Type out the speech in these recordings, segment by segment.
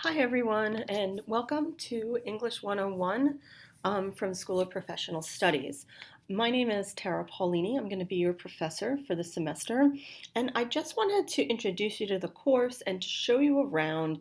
Hi everyone, and welcome to English 101 from School of Professional Studies. My name is Tara Paulini. I'm going to be your professor for the semester, and I just wanted to introduce you to the course and to show you around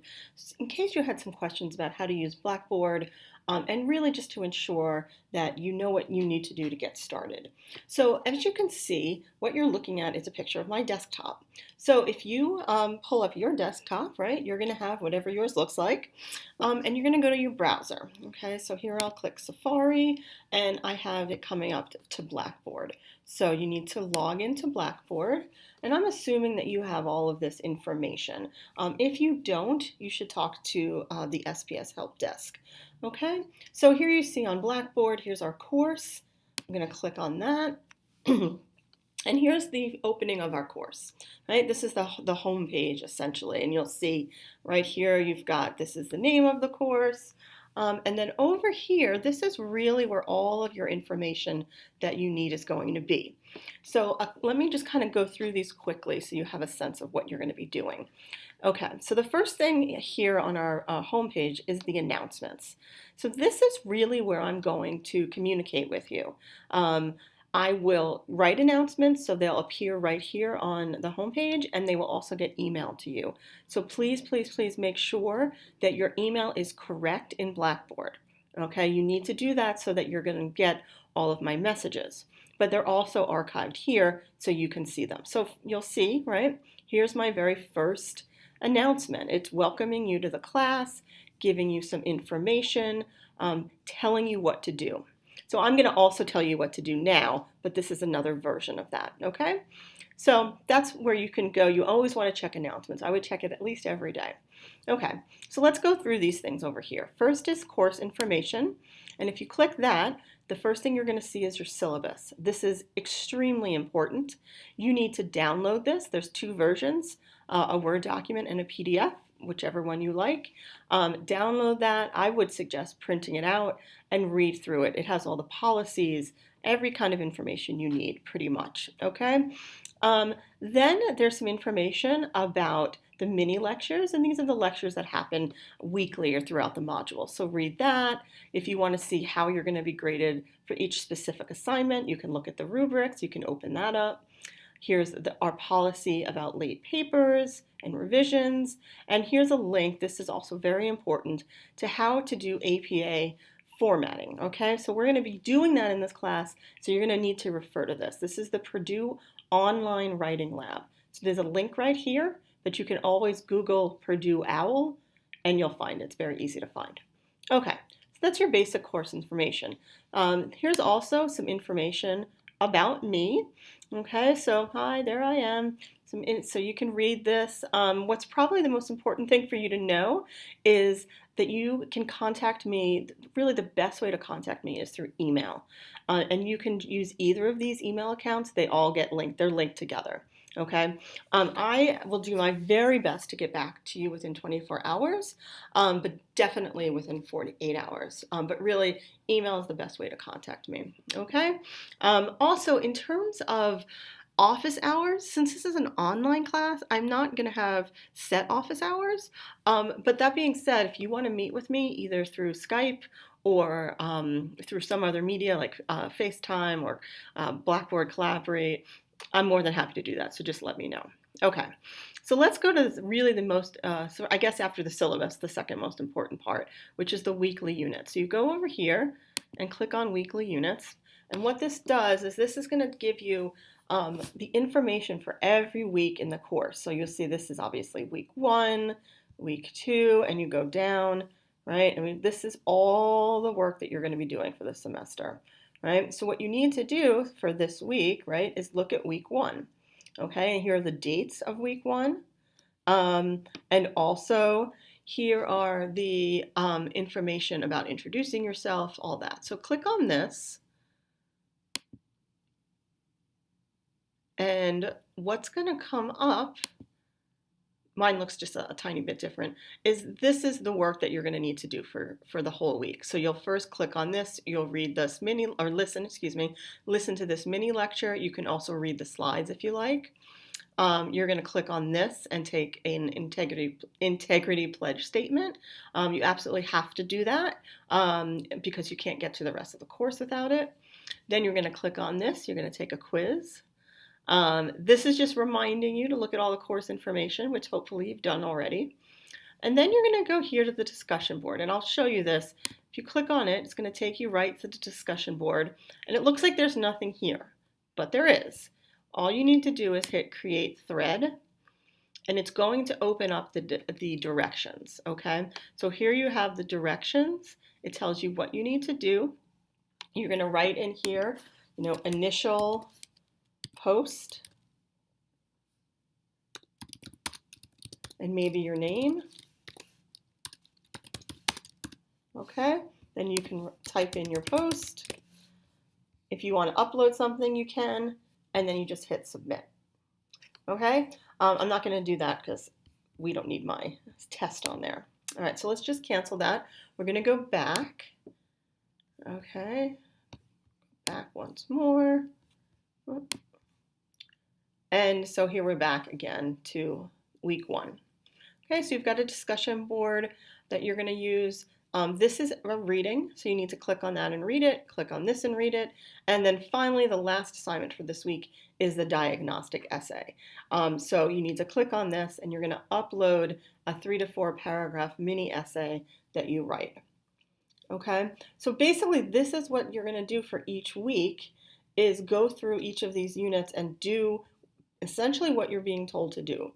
in case you had some questions about how to use Blackboard, and really just to ensure that you know what you need to do to get started. So as you can see, what you're looking at is a picture of my desktop. So if you pull up your desktop, right, you're going to have whatever yours looks like, and you're going to go to your browser. Okay, so here I'll click Safari, and I have it coming up to Blackboard. So you need to log into Blackboard, and I'm assuming that you have all of this information. If you don't, you should talk to the SPS Help Desk. Okay, so here you see on Blackboard, here's our course. I'm going to click on that. And here's the opening of our course, right? This is the home page essentially, and you'll see right here you've got, this is the name of the course, and then over here, this is really where all of your information that you need is going to be. So let me just kind of go through these quickly so you have a sense of what you're going to be doing. Okay, so the first thing here on our homepage is the announcements. So this is really where I'm going to communicate with you. I will write announcements, so they'll appear right here on the homepage, and they will also get emailed to you. So please, please, please make sure that your email is correct in Blackboard. Okay, you need to do that so that you're going to get all of my messages. But they're also archived here so you can see them. So you'll see, right? Here's my very first announcement. It's welcoming you to the class, giving you some information, telling you what to do. So I'm going to also tell you what to do now, but this is another version of that, okay? So that's where you can go. You always want to check announcements. I would check it at least every day. Okay, so let's go through these things over here. First is course information, and if you click that, the first thing you're going to see is your syllabus. This is extremely important. You need to download this. There's two versions, a Word document and a PDF, whichever one you like. Download that. I would suggest printing it out and read through it. It has all the policies, every kind of information you need, pretty much, okay? Then there's some information about the mini lectures, and these are the lectures that happen weekly or throughout the module. So read that. If you want to see how you're going to be graded for each specific assignment, you can look at the rubrics, you can open that up. Here's our policy about late papers and revisions, and here's a link, this is also very important, to how to do APA formatting, okay? So we're going to be doing that in this class, so you're going to need to refer to this. This is the Purdue Online Writing Lab. So there's a link right here, but you can always Google Purdue OWL, and you'll find it. It's very easy to find. Okay, so that's your basic course information. Here's also some information about me. Okay, so hi, there I am. So you can read this. What's probably the most important thing for you to know is that you can contact me. Really, the best way to contact me is through email. And you can use either of these email accounts. They all get linked. They're linked together. Okay, I will do my very best to get back to you within 24 hours, but definitely within 48 hours. But really, email is the best way to contact me. Okay, also in terms of office hours, since this is an online class, I'm not going to have set office hours. But that being said, if you want to meet with me either through Skype or through some other media like FaceTime or Blackboard Collaborate, I'm more than happy to do that, so just let me know. Okay, so let's go to really the most, so I guess after the syllabus, the second most important part, which is the weekly unit. So you go over here and click on weekly units, and what this does is this is going to give you the information for every week in the course. So you'll see this is obviously week 1, week 2, and you go down, right? I mean, this is all the work that you're going to be doing for the semester. Right? So what you need to do for this week, right, is look at week 1. Okay, and here are the dates of week 1. And also here are the information about introducing yourself, all that. So click on this. And what's going to come up, mine looks just a tiny bit different, is this is the work that you're going to need to do for the whole week. So you'll first click on this, you'll read this listen to this mini lecture. You can also read the slides if you like. you're going to click on this and take an integrity pledge statement. You absolutely have to do that because you can't get to the rest of the course without it. Then you're going to click on this. You're going to take a quiz. This is just reminding you to look at all the course information, which hopefully you've done already. And then you're going to go here to the discussion board, and I'll show you this. If you click on it, it's going to take you right to the discussion board, and it looks like there's nothing here, but there is. All you need to do is hit Create Thread, and it's going to open up the directions, okay? So here you have the directions. It tells you what you need to do. You're going to write in here, initial post, and maybe your name. Okay, then you can type in your post. If you want to upload something, you can, and then you just hit submit. Okay, I'm not going to do that because we don't need my test on there. All right, so let's just cancel that. We're going to go back. Okay, back once more. And so here we're back again to week 1. Okay, so you've got a discussion board that you're going to use. This is a reading, so you need to click on that and read it, click on this and read it, and then finally the last assignment for this week is the diagnostic essay. So you need to click on this and you're going to upload a 3 to 4 paragraph mini essay that you write. Okay, so basically this is what you're going to do for each week, is go through each of these units and do essentially what you're being told to do.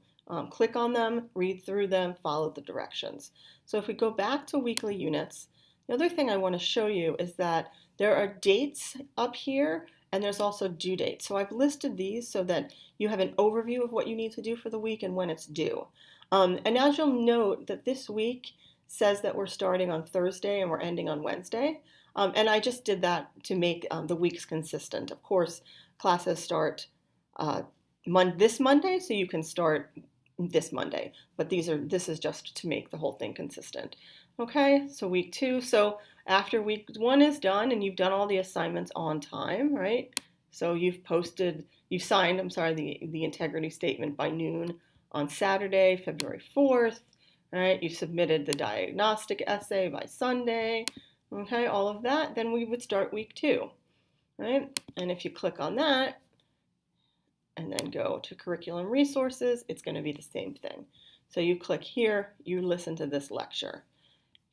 Click on them, read through them, follow the directions. So if we go back to weekly units, the other thing I want to show you is that there are dates up here and there's also due dates. So I've listed these so that you have an overview of what you need to do for the week and when it's due. And as you'll note that this week says that we're starting on Thursday and we're ending on Wednesday. And I just did that to make the weeks consistent. Of course, classes start this Monday, so you can start this Monday, but this is just to make the whole thing consistent. Okay, so week 2. So after week 1 is done and you've done all the assignments on time, right? So you've signed, the integrity statement by noon on Saturday, February 4th, right? You've submitted the diagnostic essay by Sunday, okay, all of that, then we would start week 2, right? And if you click on that, and then go to curriculum resources, it's going to be the same thing. So you click here, you listen to this lecture.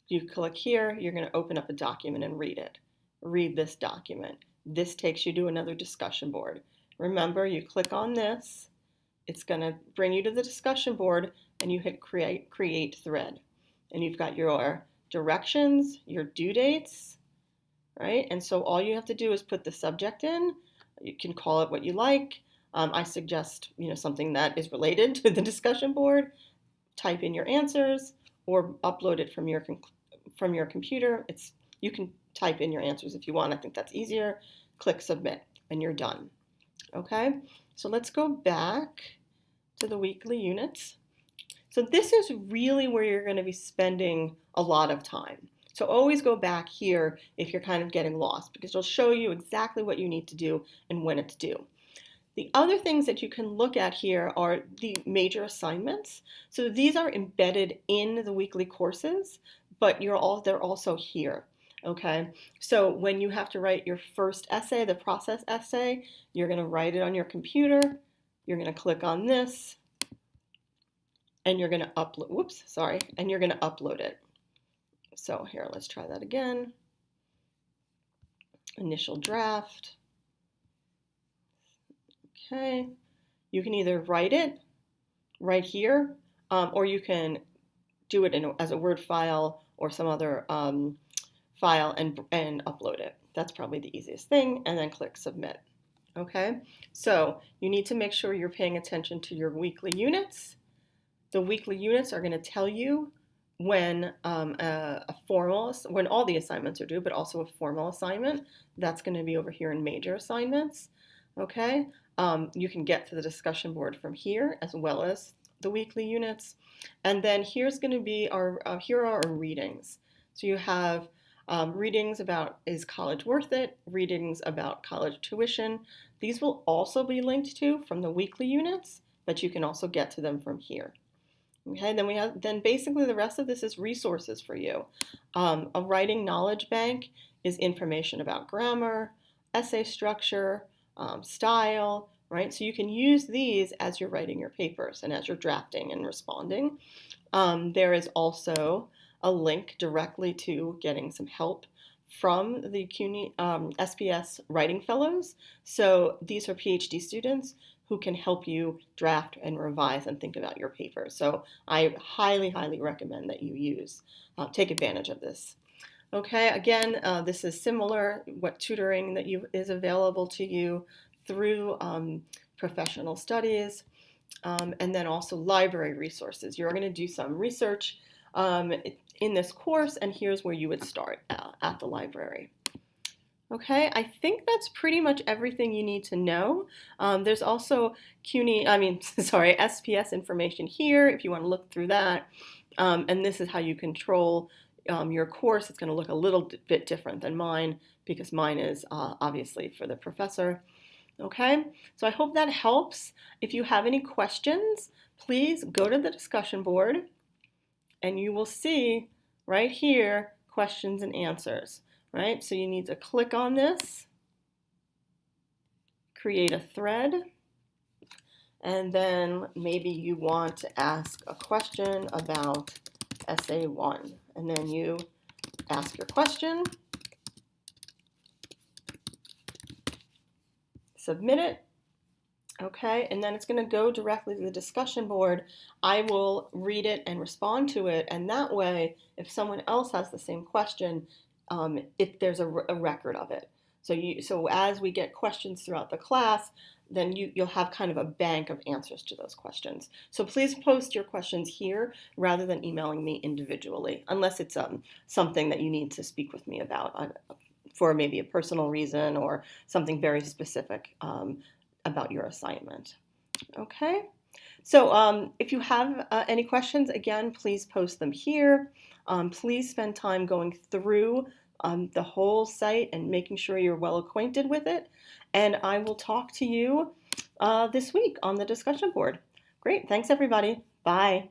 You click here, you're going to open up a document and read it. Read this document. This takes you to another discussion board. Remember, you click on this, it's going to bring you to the discussion board, and you hit create thread. And you've got your directions, your due dates, right? And so all you have to do is put the subject in. You can call it what you like. I suggest something that is related to the discussion board. Type in your answers or upload it from your computer. You can type in your answers if you want. I think that's easier. Click submit and you're done. Okay, so let's go back to the weekly units. So this is really where you're going to be spending a lot of time. So always go back here if you're kind of getting lost, because it'll show you exactly what you need to do and when it's due. The other things that you can look at here are the major assignments. So these are embedded in the weekly courses, but they're also here. Okay, so when you have to write your first essay, the process essay, you're going to write it on your computer. You're going to click on this, and you're going to upload. And you're going to upload it. So here, let's try that again. Initial draft. Okay, you can either write it right here, or you can do it as a Word file or some other file and upload it. That's probably the easiest thing, and then click submit. Okay, so you need to make sure you're paying attention to your weekly units. The weekly units are going to tell you when when all the assignments are due, but also a formal assignment. That's going to be over here in major assignments. Okay, you can get to the discussion board from here as well as the weekly units. And then here's going to be here are our readings. So you have readings about is college worth it, readings about college tuition. These will also be linked to from the weekly units but you can also get to them from here. Okay, then basically the rest of this is resources for you. A writing knowledge bank is information about grammar, essay structure, style, right? So you can use these as you're writing your papers and as you're drafting and responding. There is also a link directly to getting some help from the CUNY SPS Writing Fellows. So these are PhD students who can help you draft and revise and think about your paper. So I highly, highly recommend that you take advantage of this. Okay, again, this is similar, what tutoring that is available to you through professional studies, and then also library resources. You're going to do some research in this course, and here's where you would start at the library. Okay, I think that's pretty much everything you need to know. There's also SPS information here if you want to look through that. And this is how you control your course. It's going to look a little bit different than mine because mine is obviously for the professor. Okay, so I hope that helps. If you have any questions, please go to the discussion board and you will see right here questions and answers. Right, so you need to click on this, create a thread, and then maybe you want to ask a question about Essay 1, and then you ask your question, submit it, okay, and then it's going to go directly to the discussion board. I will read it and respond to it, and that way, if someone else has the same question, if there's a record of it. So as we get questions throughout the class, then you'll have kind of a bank of answers to those questions. So please post your questions here rather than emailing me individually, unless it's something that you need to speak with me about for maybe a personal reason or something very specific about your assignment. Okay? So if you have any questions, again, please post them here. Please spend time going through the whole site and making sure you're well acquainted with it. And I will talk to you this week on the discussion board. Great. Thanks, everybody. Bye.